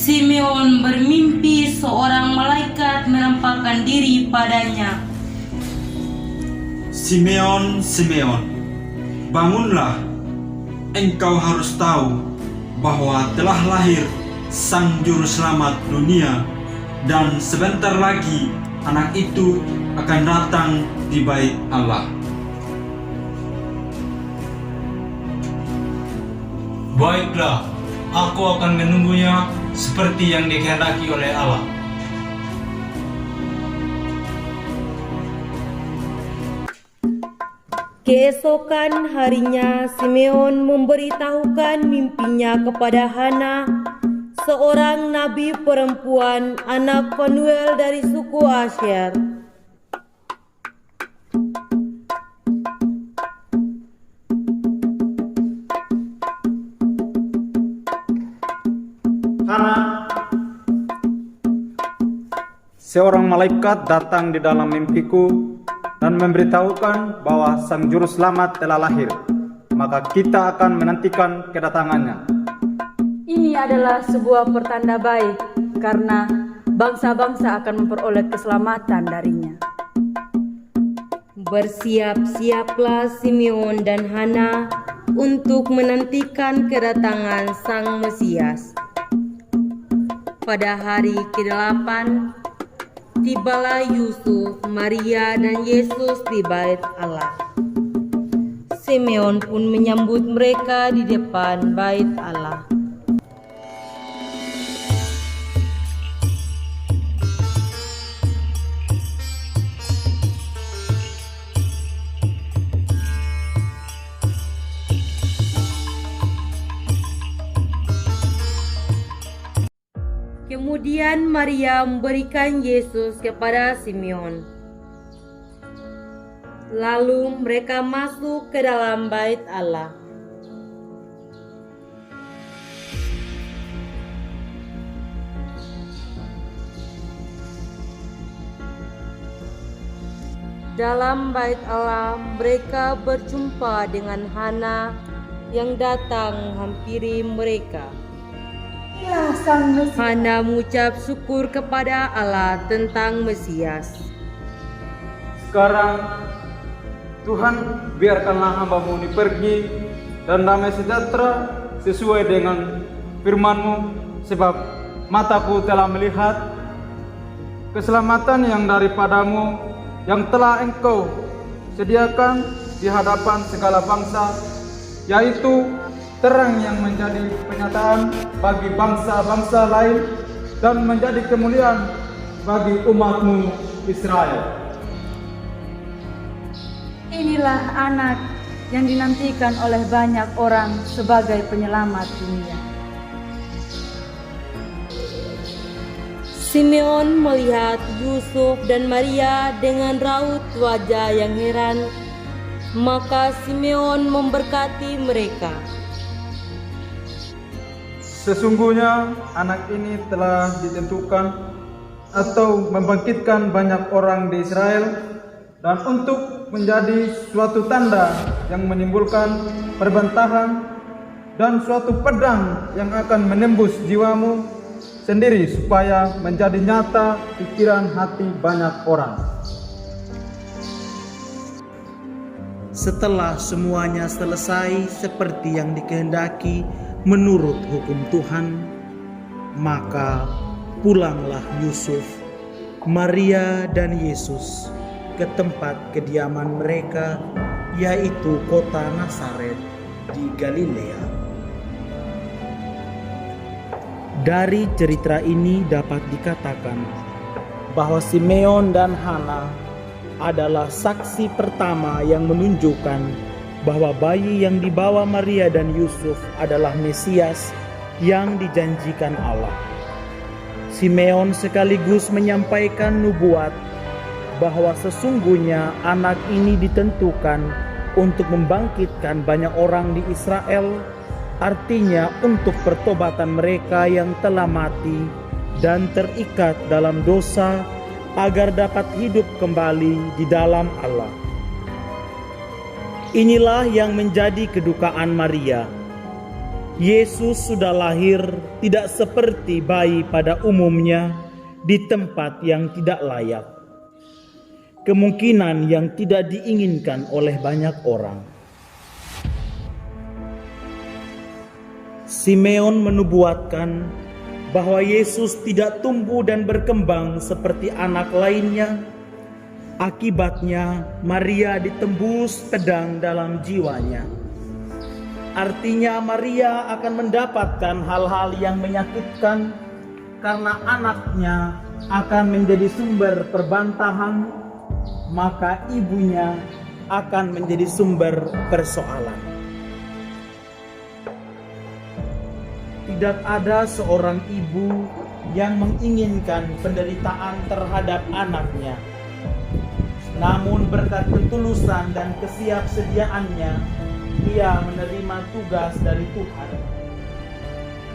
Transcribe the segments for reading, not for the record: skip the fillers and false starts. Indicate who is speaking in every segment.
Speaker 1: Simeon bermimpi seorang malaikat menampakkan diri padanya.
Speaker 2: Simeon, Simeon, bangunlah. Engkau harus tahu bahwa telah lahir Sang Juru Selamat dunia, dan sebentar lagi anak itu akan datang di Bait Allah.
Speaker 3: Baiklah, aku akan menunggunya seperti yang dikehendaki oleh Allah.
Speaker 1: Keesokan harinya, Simeon memberitahukan mimpinya kepada Hana, seorang nabi perempuan, anak Fanuel dari suku Asher.
Speaker 4: Hana, seorang malaikat datang di dalam mimpiku dan memberitahukan bahwa Sang Juru Selamat telah lahir. Maka kita akan menantikan kedatangannya.
Speaker 5: Ini adalah sebuah pertanda baik, karena bangsa-bangsa akan memperoleh keselamatan darinya.
Speaker 1: Bersiap-siaplah Simeon dan Hana untuk menantikan kedatangan Sang Mesias. Pada hari ke-8, tibalah Yusuf, Maria, dan Yesus di Bait Allah. Simeon pun menyambut mereka di depan Bait Allah. Kemudian Maria memberikan Yesus kepada Simeon. Lalu mereka masuk ke dalam Bait Allah. Dalam Bait Allah, mereka berjumpa dengan Hana yang datang menghampiri mereka.
Speaker 5: Ya, Sang Mesias.
Speaker 1: Hana mengucap syukur kepada Allah tentang Mesias.
Speaker 4: Sekarang, Tuhan, biarkanlah hamba-Mu ini pergi dan damai sejahtera sesuai dengan firman-Mu, sebab mataku telah melihat keselamatan yang daripada-Mu, yang telah Engkau sediakan di hadapan segala bangsa, yaitu terang yang menjadi penyataan bagi bangsa-bangsa lain dan menjadi kemuliaan bagi umat-Mu Israel.
Speaker 5: Inilah anak yang dinantikan oleh banyak orang sebagai penyelamat dunia.
Speaker 1: Simeon melihat Yusuf dan Maria dengan raut wajah yang heran, maka Simeon memberkati mereka.
Speaker 4: Sesungguhnya anak ini telah ditentukan atau membangkitkan banyak orang di Israel, dan untuk menjadi suatu tanda yang menimbulkan perbantahan dan suatu pedang yang akan menembus jiwamu sendiri, supaya menjadi nyata pikiran hati banyak orang.
Speaker 6: Setelah semuanya selesai seperti yang dikehendaki menurut hukum Tuhan, maka pulanglah Yusuf, Maria, dan Yesus ke tempat kediaman mereka, yaitu kota Nazaret di Galilea. Dari cerita ini dapat dikatakan bahwa Simeon dan Hana adalah saksi pertama yang menunjukkan bahwa bayi yang dibawa Maria dan Yusuf adalah Mesias yang dijanjikan Allah. Simeon sekaligus menyampaikan nubuat bahwa sesungguhnya anak ini ditentukan untuk membangkitkan banyak orang di Israel, artinya untuk pertobatan mereka yang telah mati dan terikat dalam dosa, agar dapat hidup kembali di dalam Allah. Inilah yang menjadi kedukaan Maria. Yesus sudah lahir tidak seperti bayi pada umumnya di tempat yang tidak layak. Kemungkinan yang tidak diinginkan oleh banyak orang. Simeon menubuatkan bahwa Yesus tidak tumbuh dan berkembang seperti anak lainnya. Akibatnya Maria ditembus pedang dalam jiwanya. Artinya Maria akan mendapatkan hal-hal yang menyakitkan karena anaknya akan menjadi sumber perbantahan, maka ibunya akan menjadi sumber persoalan. Tidak ada seorang ibu yang menginginkan penderitaan terhadap anaknya. Namun berkat ketulusan dan kesiapsediaannya, ia menerima tugas dari Tuhan.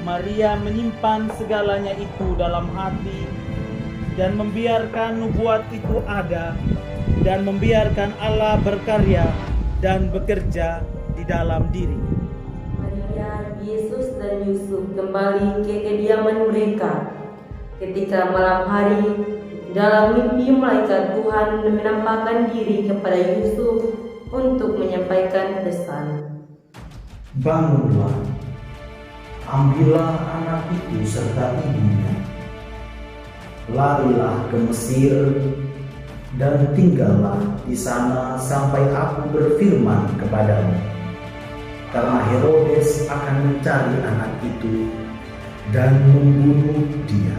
Speaker 6: Maria menyimpan segalanya itu dalam hati dan membiarkan nubuat itu ada dan membiarkan Allah berkarya dan bekerja di dalam diri.
Speaker 1: Maria, Yesus dan Yusuf kembali ke kediaman mereka. Ketika malam hari, dalam mimpi malaikat Tuhan menampakkan diri kepada Yusuf untuk menyampaikan pesan.
Speaker 6: Bangunlah, ambillah anak itu serta ibunya, larilah ke Mesir dan tinggallah di sana sampai aku berfirman kepadamu. Karena Herodes akan mencari anak itu dan membunuh dia.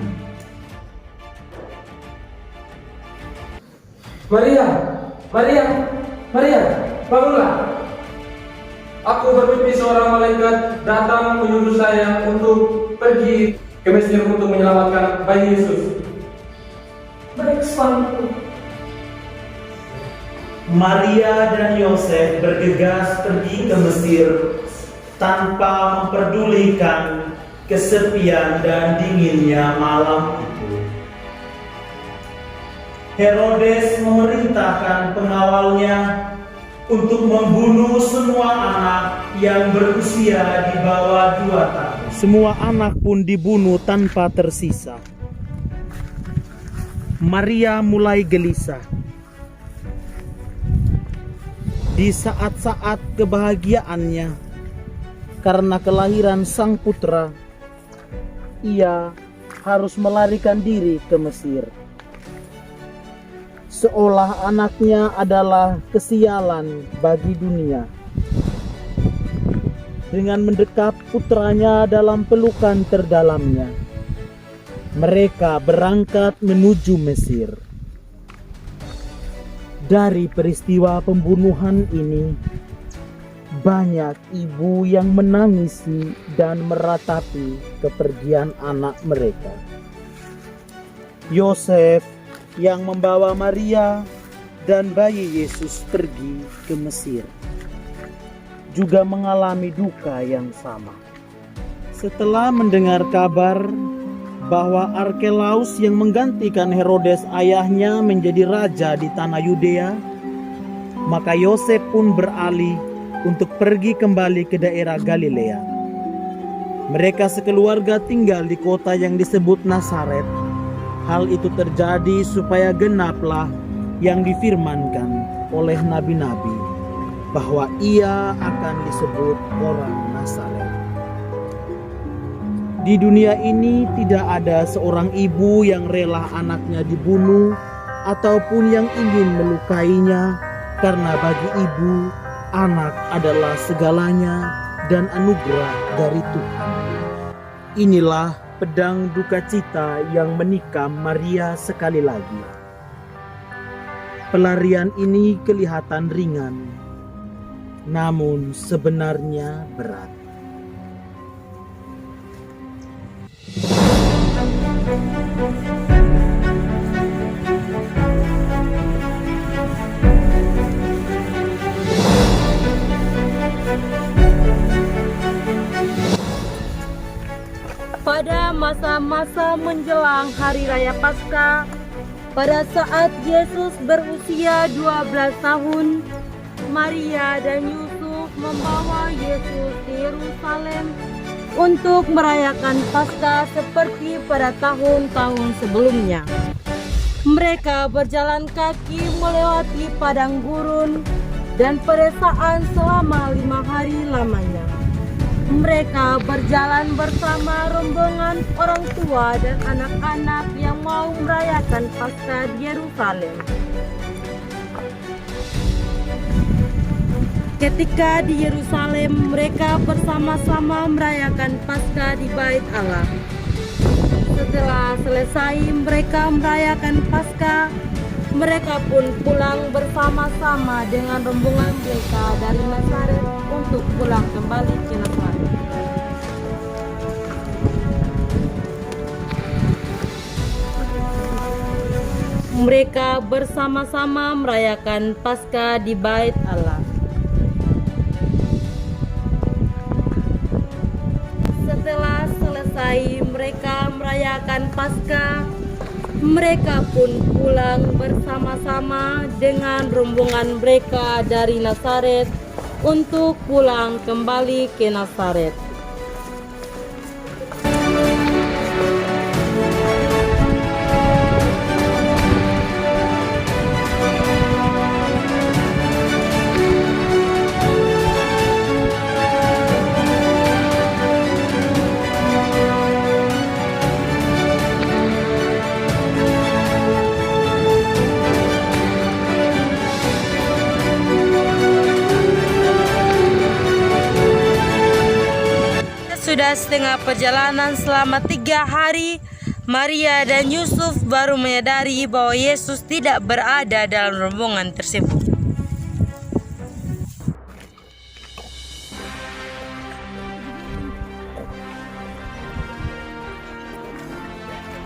Speaker 7: Maria, bangunlah. Aku bermimpi seorang malaikat datang menyuruh saya untuk pergi ke Mesir untuk menyelamatkan bayi Yesus.
Speaker 1: Baik, suamiku.
Speaker 6: Maria dan Yosef bergegas pergi ke Mesir tanpa memperdulikan kesepian dan dinginnya malam itu. Herodes memerintahkan pengawalnya untuk membunuh semua anak yang berusia di bawah 2 tahun. Semua anak pun dibunuh tanpa tersisa. Maria mulai gelisah. Di saat-saat kebahagiaannya karena kelahiran sang putra, ia harus melarikan diri ke Mesir. Seolah anaknya adalah kesialan bagi dunia. Dengan mendekap putranya dalam pelukan terdalamnya, mereka berangkat menuju Mesir. Dari peristiwa pembunuhan ini, banyak ibu yang menangisi dan meratapi kepergian anak mereka. Yosef yang membawa Maria dan bayi Yesus pergi ke Mesir juga mengalami duka yang sama. Setelah mendengar kabar bahwa Arkelaus yang menggantikan Herodes ayahnya menjadi raja di tanah Yudea, maka Yosef pun beralih untuk pergi kembali ke daerah Galilea. Mereka sekeluarga tinggal di kota yang disebut Nazaret. Hal itu terjadi supaya genaplah yang difirmankan oleh nabi-nabi bahwa ia akan disebut orang Nazaret. Di dunia ini tidak ada seorang ibu yang rela anaknya dibunuh ataupun yang ingin melukainya, karena bagi ibu, anak adalah segalanya dan anugerah dari Tuhan. Inilah pedang duka cita yang menikam Maria sekali lagi. Pelarian ini kelihatan ringan, namun sebenarnya berat.
Speaker 1: Pada masa-masa menjelang Hari Raya Paskah, pada saat Yesus berusia 12 tahun, Maria dan Yusuf membawa Yesus ke Yerusalem untuk merayakan Paskah seperti pada tahun-tahun sebelumnya. Mereka berjalan kaki melewati padang gurun dan pedesaan selama 5 hari lamanya. Mereka berjalan bersama rombongan orang tua dan anak-anak yang mau merayakan Paskah di Yerusalem. Ketika di Yerusalem, mereka bersama-sama merayakan Paskah di Bait Allah. Setelah selesai mereka merayakan Paskah, mereka pun pulang bersama-sama dengan rombongan mereka dari Nazaret untuk pulang kembali ke Nazaret. Mereka bersama-sama merayakan Paskah di Bait Allah. Setelah selesai mereka merayakan Paskah, mereka pun pulang bersama-sama dengan rombongan mereka dari Nazaret untuk pulang kembali ke Nazaret. Sudah setengah perjalanan selama 3 hari, Maria dan Yusuf baru menyadari bahwa Yesus tidak berada dalam rombongan tersebut.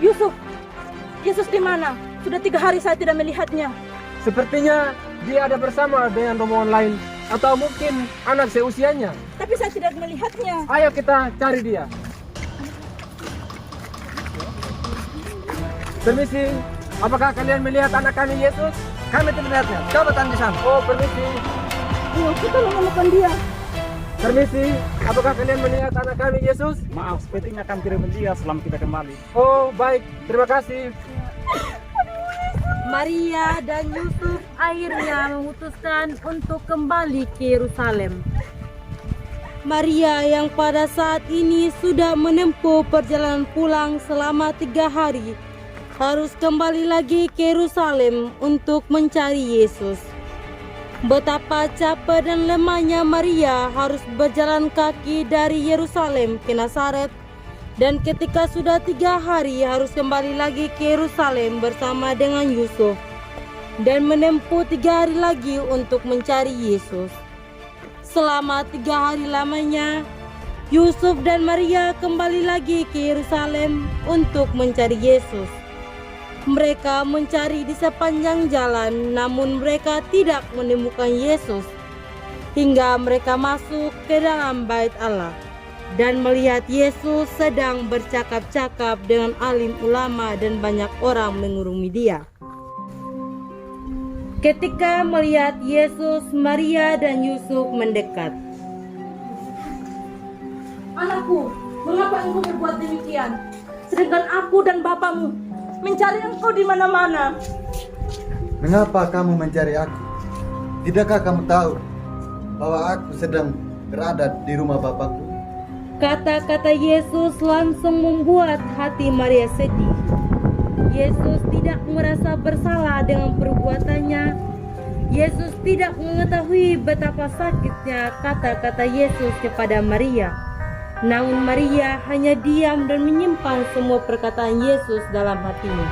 Speaker 5: Yusuf, Yesus di mana? Sudah 3 hari saya tidak melihatnya.
Speaker 7: Sepertinya dia ada bersama dengan rombongan lain, atau mungkin anak seusianya.
Speaker 5: Tapi saya tidak melihatnya.
Speaker 7: Ayo kita cari dia. Permisi, apakah kalian melihat anak kami Yesus? Kami tidak melihatnya. Coba tanya di sana. Oh, permisi.
Speaker 5: Ayo kita menemukan dia.
Speaker 7: Permisi, apakah kalian melihat anak kami Yesus?
Speaker 6: Maaf, sepertinya kami tidak melihat selama kita kembali.
Speaker 7: Oh, baik. Terima kasih.
Speaker 1: Maria dan Yusuf akhirnya memutuskan untuk kembali ke Yerusalem. Maria yang pada saat ini sudah menempuh perjalanan pulang selama 3 hari harus kembali lagi ke Yerusalem untuk mencari Yesus. Betapa capek dan lemahnya Maria harus berjalan kaki dari Yerusalem ke Nazaret, dan ketika sudah 3 hari harus kembali lagi ke Yerusalem bersama dengan Yusuf dan menempuh 3 hari lagi untuk mencari Yesus. Selama 3 hari lamanya, Yusuf dan Maria kembali lagi ke Yerusalem untuk mencari Yesus. Mereka mencari di sepanjang jalan, namun mereka tidak menemukan Yesus. Hingga mereka masuk ke dalam Bait Allah dan melihat Yesus sedang bercakap-cakap dengan alim ulama dan banyak orang mengurungi dia. Ketika melihat Yesus, Maria dan Yusuf mendekat.
Speaker 5: Anakku, mengapa engkau berbuat demikian? Sedangkan aku dan bapakmu mencari engkau di mana-mana.
Speaker 8: Mengapa kamu mencari aku? Tidakkah kamu tahu bahwa aku sedang berada di rumah Bapakku?
Speaker 1: Kata-kata Yesus langsung membuat hati Maria sedih. Yesus tidak merasa bersalah dengan perbuatannya. Yesus tidak mengetahui betapa sakitnya kata-kata Yesus kepada Maria. Namun Maria hanya diam dan menyimpan semua perkataan Yesus dalam hatinya.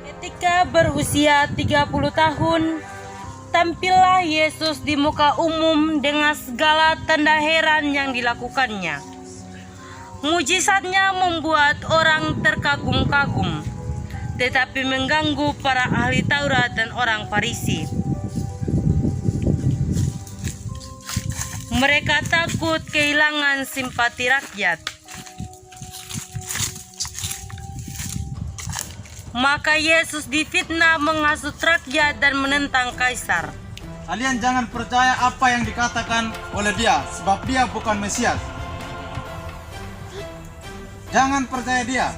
Speaker 1: Ketika berusia 30 tahun, tampillah Yesus di muka umum dengan segala tanda heran yang dilakukannya. Mujizatnya membuat orang terkagum-kagum, tetapi mengganggu para ahli Taurat dan orang Farisi. Mereka takut kehilangan simpati rakyat. Maka Yesus difitnah menghasut rakyat dan menentang kaisar.
Speaker 9: Kalian jangan percaya apa yang dikatakan oleh dia, sebab dia bukan Mesias. Jangan percaya dia.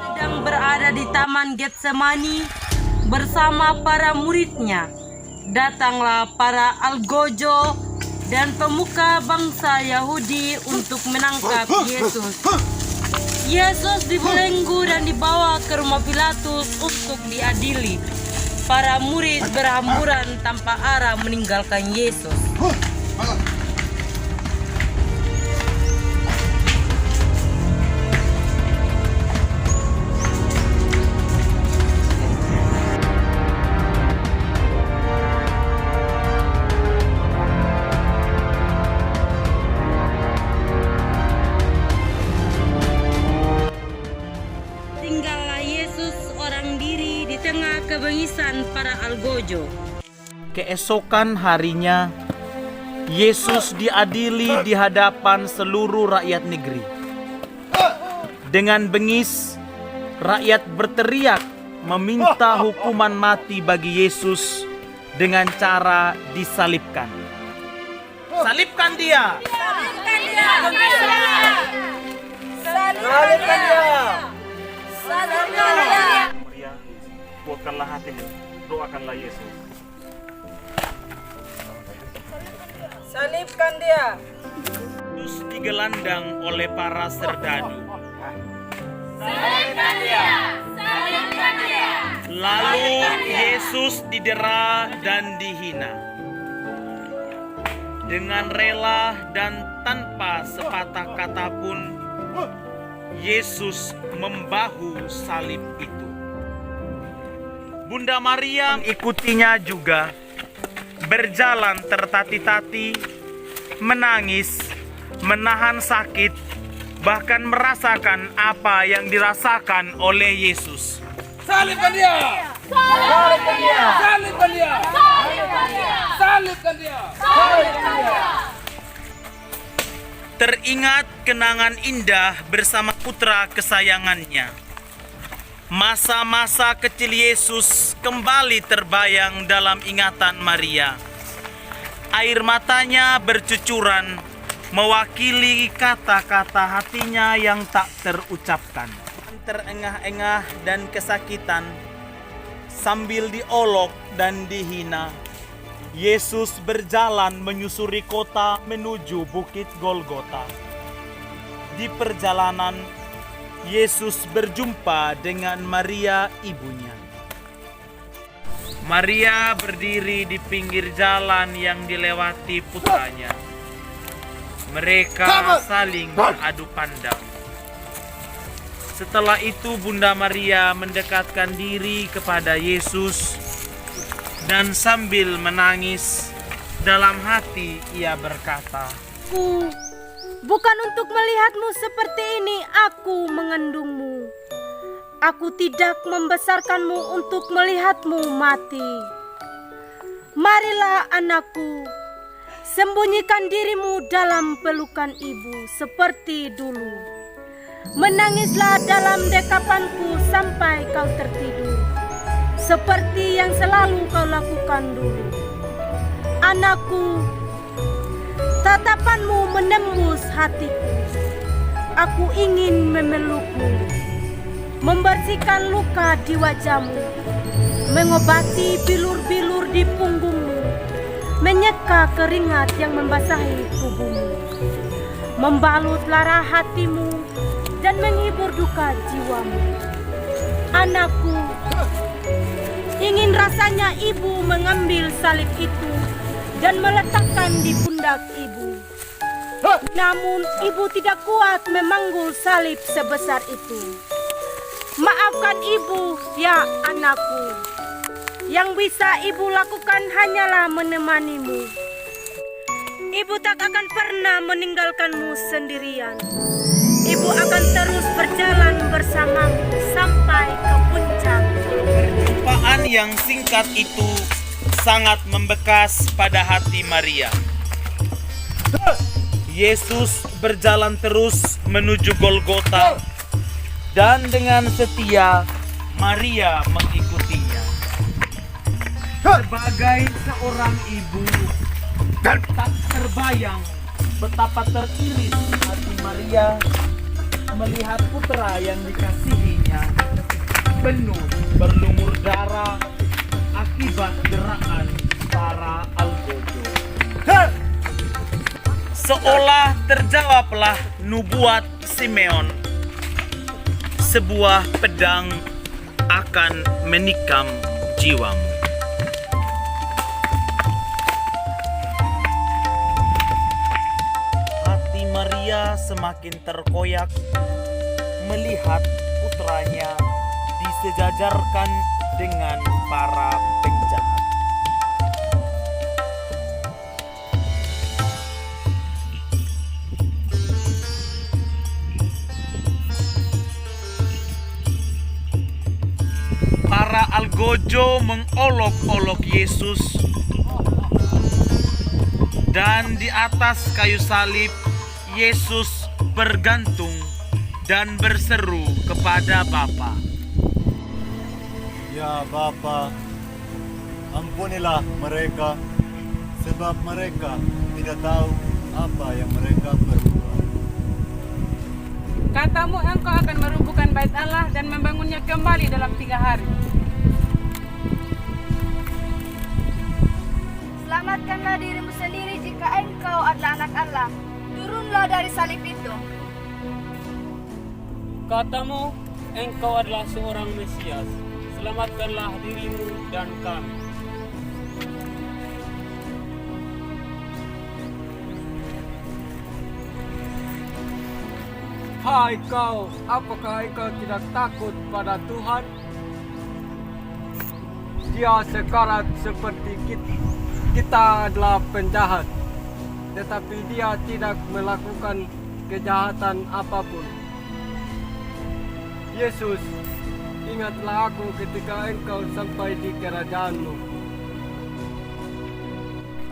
Speaker 1: Sedang berada di Taman Getsemani bersama para muridnya, datanglah para algojo dan pemuka bangsa Yahudi untuk menangkap Yesus. Yesus dibelenggu dan dibawa ke rumah Pilatus untuk diadili. Para murid berhamburan tanpa arah meninggalkan Yesus. Tinggallah Yesus seorang diri di tengah kebengisan para algojo.
Speaker 6: Keesokan harinya, Yesus diadili di hadapan seluruh rakyat negeri. Dengan bengis, rakyat berteriak meminta hukuman mati bagi Yesus dengan cara disalibkan. Salibkan dia!
Speaker 5: Salibkan dia!
Speaker 6: Salibkan dia!
Speaker 5: Salibkan dia!
Speaker 10: Maria, kuatkanlah hatimu, doakanlah Yesus.
Speaker 5: Salibkan dia!
Speaker 6: Yesus digelandang oleh para serdadu.
Speaker 5: Salibkan dia! Salibkan dia!
Speaker 6: Lalu Yesus didera dan dihina. Dengan rela dan tanpa sepatah kata pun, Yesus membahu salib itu. Bunda Maria mengikutinya juga, berjalan tertati-tati, menangis, menahan sakit, bahkan merasakan apa yang dirasakan oleh Yesus.
Speaker 7: Salibkan dia!
Speaker 5: Salibkan dia!
Speaker 7: Salibkan dia!
Speaker 5: Salibkan dia!
Speaker 7: Salibkan dia!
Speaker 5: Salibkan dia!
Speaker 6: Teringat kenangan indah bersama putra kesayangannya. Masa-masa kecil Yesus kembali terbayang dalam ingatan Maria. Air matanya bercucuran, mewakili kata-kata hatinya yang tak terucapkan. Terengah-engah dan kesakitan, sambil diolok dan dihina, Yesus berjalan menyusuri kota menuju Bukit Golgota. Di perjalanan, Yesus berjumpa dengan Maria ibunya. Maria berdiri di pinggir jalan yang dilewati putranya. Mereka saling beradu pandang. Setelah itu Bunda Maria mendekatkan diri kepada Yesus dan sambil menangis dalam hati ia berkata,
Speaker 5: Aku bukan untuk melihatmu seperti ini aku mengandungmu. Aku tidak membesarkanmu untuk melihatmu mati. Marilah anakku, sembunyikan dirimu dalam pelukan ibu seperti dulu. Menangislah dalam dekapanku sampai kau tertidur, seperti yang selalu kau lakukan dulu. Anakku, tatapanmu menembus hatiku. Aku ingin memelukmu, membersihkan luka di wajahmu, mengobati bilur-bilur di punggungmu, menyeka keringat yang membasahi tubuhmu, membalut lara hatimu, dan menghibur duka jiwamu. Anakku, ingin rasanya ibu mengambil salib itu dan meletakkan di pundak ibu. Namun ibu tidak kuat memanggul salib sebesar itu. Maafkan ibu, ya anakku. Yang bisa ibu lakukan hanyalah menemanimu. Ibu tak akan pernah meninggalkanmu sendirian. Ibu akan terus berjalan bersamamu sampai ke puncak.
Speaker 6: Perjumpaan yang singkat itu sangat membekas pada hati Maria. Yesus berjalan terus menuju Golgota, dan dengan setia Maria mengikutinya. Sebagai seorang ibu, tak terbayang betapa teriris hati Maria melihat putra yang dikasihinya penuh berlumur darah akibat gerakan para algojo. Seolah terjawablah nubuat Simeon, sebuah pedang akan menikam jiwamu. Hati Maria semakin terkoyak melihat putranya disejajarkan dengan para penjahat. Para algojo mengolok-olok Yesus, dan di atas kayu salib Yesus bergantung dan berseru kepada Bapa.
Speaker 8: Ya Bapa, ampunilah mereka, sebab mereka tidak tahu apa yang mereka perbuat.
Speaker 11: Katamu engkau akan merumbuhkan bait Allah dan membangunnya kembali dalam 3 hari.
Speaker 12: Selamatkanlah dirimu sendiri jika engkau adalah anak Allah. Turunlah dari salib itu.
Speaker 13: Katamu engkau adalah seorang Mesias. Selamatkanlah dirimu dan kami.
Speaker 7: Hai kau, apakah engkau tidak takut pada Tuhan? Dia sekarat seperti kita adalah penjahat, tetapi dia tidak melakukan kejahatan apapun. Yesus, ingatlah aku ketika engkau sampai di kerajaanmu.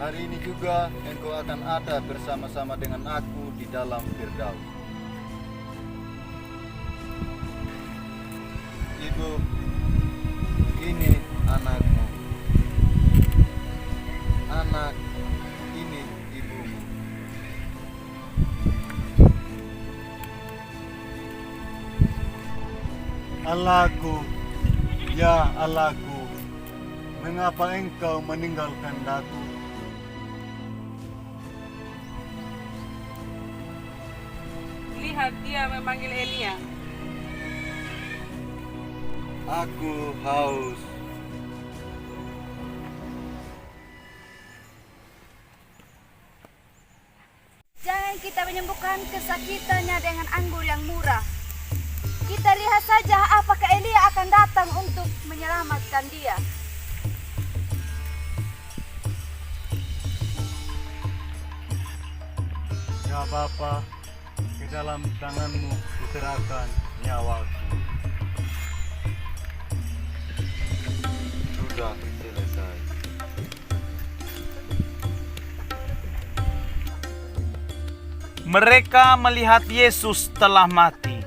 Speaker 8: Hari ini juga engkau akan ada bersama-sama dengan aku di dalam Firdaus. Ibu, ini anakmu. Anak, ini ibumu. Allahku, ya Allahku, mengapa engkau meninggalkan aku?
Speaker 11: Lihat, dia memanggil Elia.
Speaker 8: Aku haus.
Speaker 12: Jangan kita menyembuhkan kesakitannya dengan anggur yang murah. Kita lihat saja apakah Elia akan datang untuk menyelamatkan dia.
Speaker 8: Ya Bapa, ke dalam tanganmu kuserahkan nyawaku. Sudah selesai.
Speaker 6: Mereka melihat Yesus telah mati.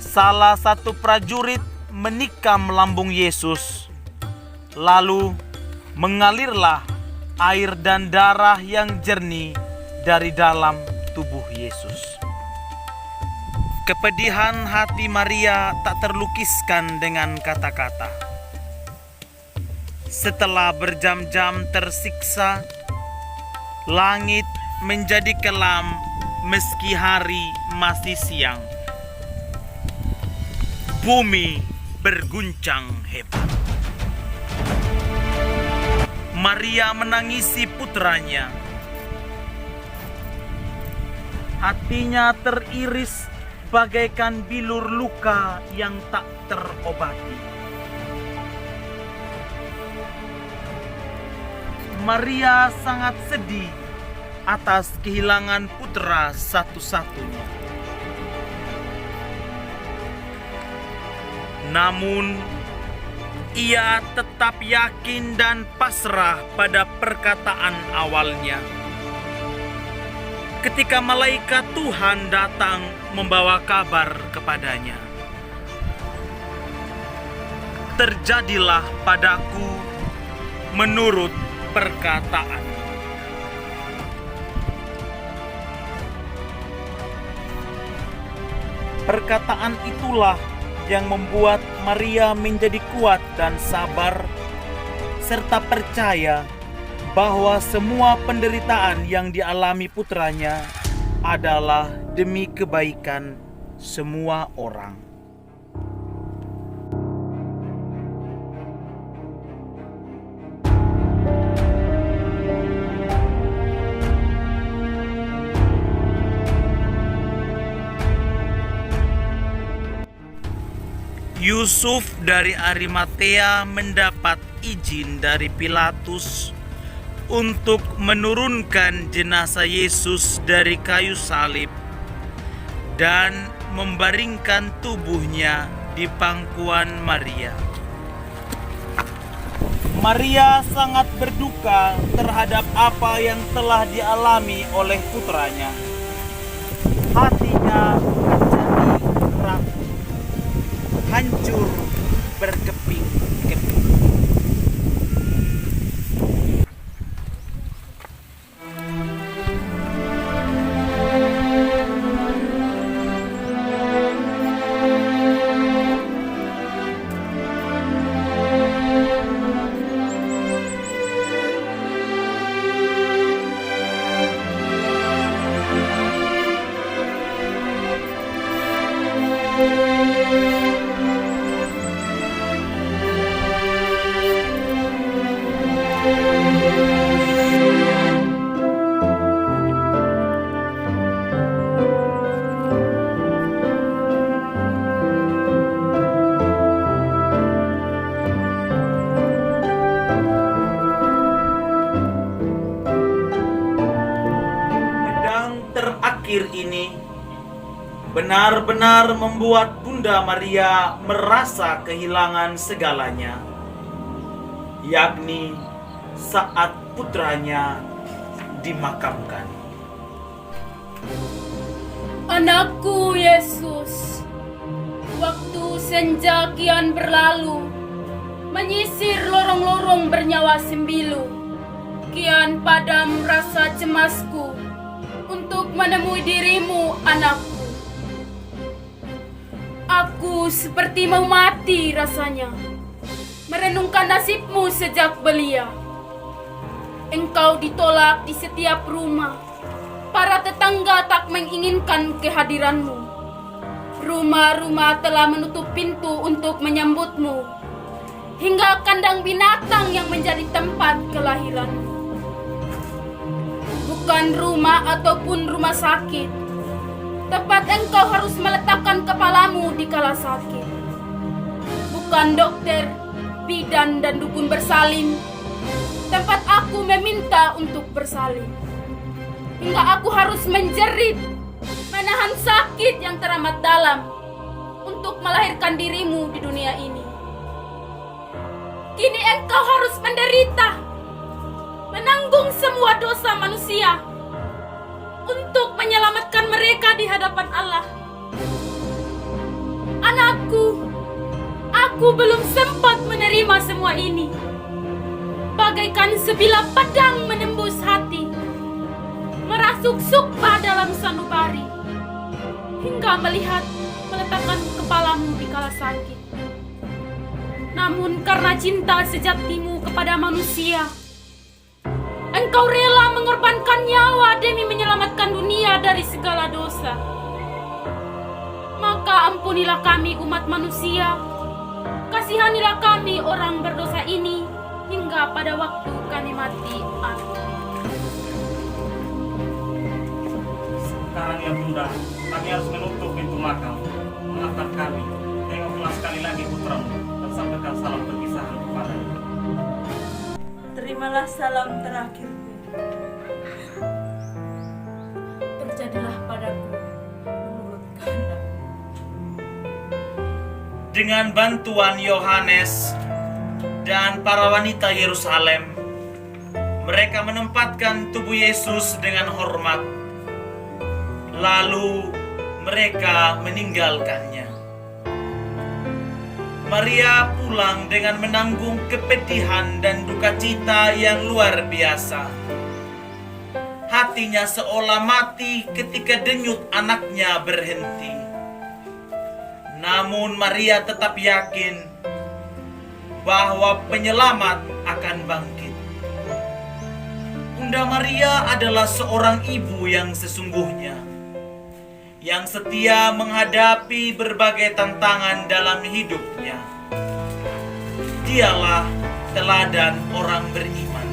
Speaker 6: Salah satu prajurit menikam lambung Yesus. Lalu mengalirlah air dan darah yang jernih dari dalam tubuh Yesus. Kepedihan hati Maria tak terlukiskan dengan kata-kata. Setelah berjam-jam tersiksa, langit menjadi kelam meski hari masih siang. Bumi berguncang hebat. Maria menangisi putranya. Hatinya teriris bagaikan bilur luka yang tak terobati. Maria sangat sedih atas kehilangan putra satu-satunya. Namun, ia tetap yakin dan pasrah pada perkataan awalnya. Ketika malaikat Tuhan datang membawa kabar kepadanya, terjadilah padaku menurut perkataan. Perkataan itulah yang membuat Maria menjadi kuat dan sabar, serta percaya bahwa semua penderitaan yang dialami putranya adalah demi kebaikan semua orang. Yusuf dari Arimatea mendapat izin dari Pilatus untuk menurunkan jenazah Yesus dari kayu salib dan membaringkan tubuhnya di pangkuan Maria. Maria sangat berduka terhadap apa yang telah dialami oleh putranya. Hatinya menjadi rapuh, hancur, berkeping-keping. Ini benar-benar membuat Bunda Maria merasa kehilangan segalanya, yakni saat putranya dimakamkan.
Speaker 11: Anakku Yesus, waktu senja kian berlalu, menyisir lorong-lorong bernyawa sembilu, kian padam rasa cemasku untuk menemui dirimu, anakku. Aku seperti mau mati rasanya, merenungkan nasibmu sejak belia. Engkau ditolak di setiap rumah, para tetangga tak menginginkan kehadiranmu. Rumah-rumah telah menutup pintu untuk menyambutmu, hingga kandang binatang yang menjadi tempat kelahiranmu. Bukan rumah ataupun rumah sakit tempat engkau harus meletakkan kepalamu di kala sakit. Bukan dokter, bidan dan dukun bersalin tempat aku meminta untuk bersalin, hingga aku harus menjerit, menahan sakit yang teramat dalam untuk melahirkan dirimu di dunia ini. Kini engkau harus menderita, menanggung semua dosa manusia untuk menyelamatkan mereka di hadapan Allah. Anakku, aku belum sempat menerima semua ini. Bagaikan sebilah pedang menembus hati, merasuk sukma dalam sanubari, hingga meletakkan kepalamu di kala sakit. Namun karena cinta sejatimu kepada manusia, engkau rela mengorbankan nyawa demi menyelamatkan dunia dari segala dosa. Maka ampunilah kami umat manusia, kasihanilah kami orang berdosa ini, hingga pada waktu kami mati. Amin.
Speaker 10: Sekarang ya Bunda, kami harus menutup pintu makam. Maafkan kami, tengoklah sekali lagi putramu dan sampaikan salam perpisahan kepadanya.
Speaker 5: Terimalah salam terakhirku. Terjadilah padaku menurut kehendak.
Speaker 6: Dengan bantuan Yohanes,
Speaker 14: dan para wanita Yerusalem, mereka menempatkan tubuh Yesus dengan hormat. Lalu mereka meninggalkannya. Maria pulang dengan menanggung kepedihan dan duka cita yang luar biasa. Hatinya seolah mati ketika denyut anaknya berhenti. Namun Maria tetap yakin bahwa penyelamat akan bangkit. Bunda Maria adalah seorang ibu yang sesungguhnya, yang setia menghadapi berbagai tantangan dalam hidupnya. Dialah teladan orang beriman.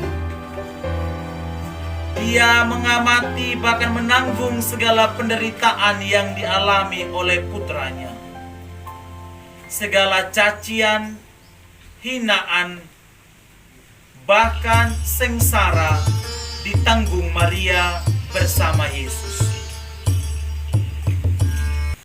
Speaker 14: Dia mengamati bahkan menanggung segala penderitaan yang dialami oleh putranya. Segala cacian, hinaan, bahkan sengsara ditanggung Maria bersama Yesus.